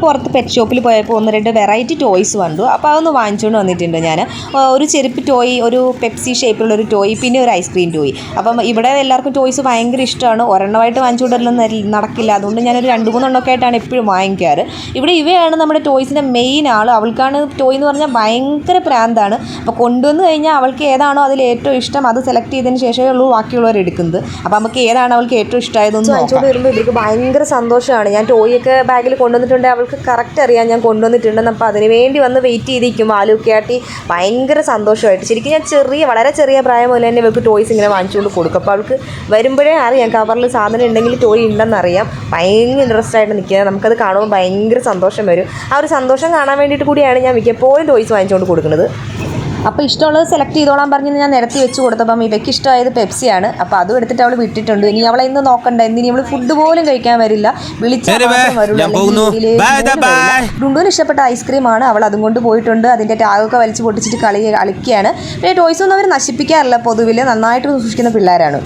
പുറത്ത് പെറ്റ് ഷോപ്പിൽ പോയപ്പോൾ 1-2 വെറൈറ്റി ടോയ്സ് കണ്ടു. അപ്പോൾ അതൊന്ന് വാങ്ങിച്ചുകൊണ്ട് വന്നിട്ടുണ്ട് ഞാൻ. ഒരു ചെരുപ്പ് ടോയ്, ഒരു പെപ്സി ഷേപ്പിലുള്ളൊരു ടോയ്, പിന്നെ ഒരു ഐസ്ക്രീം ടോയ്. അപ്പം ഇവിടെ എല്ലാവർക്കും ടോയ്സ് ഭയങ്കര ഇഷ്ടമാണ്. ഒരെണ്ണമായിട്ട് വാങ്ങിച്ചുകൊണ്ടൊന്നും നടക്കില്ല. അതുകൊണ്ട് ഞാനൊരു 2-3 എണ്ണമൊക്കെ ആയിട്ടാണ് എപ്പോഴും വാങ്ങിക്കാറ്. ഇവിടെ ഇവയാണ് നമ്മുടെ ടോയ്സിൻ്റെ മെയിൻ ആൾ. അവൾക്കാണ് ടോയ് എന്ന് പറഞ്ഞാൽ ഭയങ്കര പ്രാന്താണ്. അപ്പോൾ കൊണ്ടുവന്ന് കഴിഞ്ഞാൽ അവൾക്ക് ഏതാണോ അതിൽ ഏറ്റവും ഇഷ്ടം അത് സെലക്ട് ചെയ്തതിന് ശേഷമേ ഉള്ളൂ ബാക്കിയുള്ളവർ എടുക്കുന്നത്. അപ്പോൾ നമുക്ക് ഏതാണ് അവൾക്ക് ഏറ്റവും ഇഷ്ടമായതെന്ന് വാങ്ങിച്ചുകൊണ്ട് വരുമ്പോൾ ഇവർക്ക് ഭയങ്കര സന്തോഷമാണ്. ഞാൻ ടോയൊക്കെ ബാഗിൽ കൊണ്ടുവന്നിട്ടുണ്ട്, അവൾക്ക് കറക്റ്റ് അറിയാം ഞാൻ കൊണ്ടുവന്നിട്ടുണ്ടെന്ന്. അപ്പോൾ അതിന് വേണ്ടി വന്ന് വെയിറ്റ് ചെയ്തിരിക്കും വാലൊക്കെ ആട്ടി ഭയങ്കര സന്തോഷമായിട്ട്. ശരിക്കും ഞാൻ വളരെ ചെറിയ പ്രായം പോലെ തന്നെ ഇവർക്ക് ടോയ്സ് ഇങ്ങനെ വാങ്ങിച്ചുകൊണ്ട് കൊടുക്കും. അപ്പോൾ അവൾക്ക് വരുമ്പോഴേ അറിയാം കവറിൽ സാധനം ഉണ്ടെങ്കിൽ ടോയ് ഉണ്ടെന്നറിയാം. ഭയങ്കര ഇൻട്രസ്റ്റ് ആയിട്ട് നിൽക്കുന്നത്. നമുക്കത് കാണുമ്പോൾ ഭയങ്കര സന്തോഷം വരും. ആ ഒരു സന്തോഷം കാണാൻ വേണ്ടിയിട്ട് കൂടിയാണ് ഞാൻ മിക്കപ്പോഴും ടോയ്സ് വാങ്ങിച്ചുകൊണ്ട് കൊടുക്കുന്നത്. അപ്പോൾ ഇഷ്ടമുള്ളത് സെലക്ട് ചെയ്തോളാൻ പറഞ്ഞ് ഞാൻ നിരത്തി വെച്ച് കൊടുത്തപ്പം ഇവയ്ക്ക് ഇഷ്ടമായത് പെപ്സിയാണ്. അപ്പോൾ അതും എടുത്തിട്ട് അവൾ വിട്ടിട്ടുണ്ട്. ഇനി അവളെ ഇന്ന് നോക്കണ്ട, ഇനി അവൾ ഫുഡ് പോലും കഴിക്കാൻ വരില്ല, വിളിച്ചാൽ മാത്രം വരുള്ളൂ. ഡുണ്ടുവിന് ഇഷ്ടപ്പെട്ട ഐസ്ക്രീമാണ്, അവൾ അതും കൊണ്ട് പോയിട്ടുണ്ട്. അതിൻ്റെ ടാഗൊക്കെ വലിച്ചു പൊട്ടിച്ചിട്ട് കളിക്കുകയാണ്. പിന്നെ ടോയ്സ് ഒന്നും അവർ നശിപ്പിക്കാറില്ല, പൊതുവിൽ നന്നായിട്ട് സൂക്ഷിക്കുന്ന പിള്ളേരാണ്.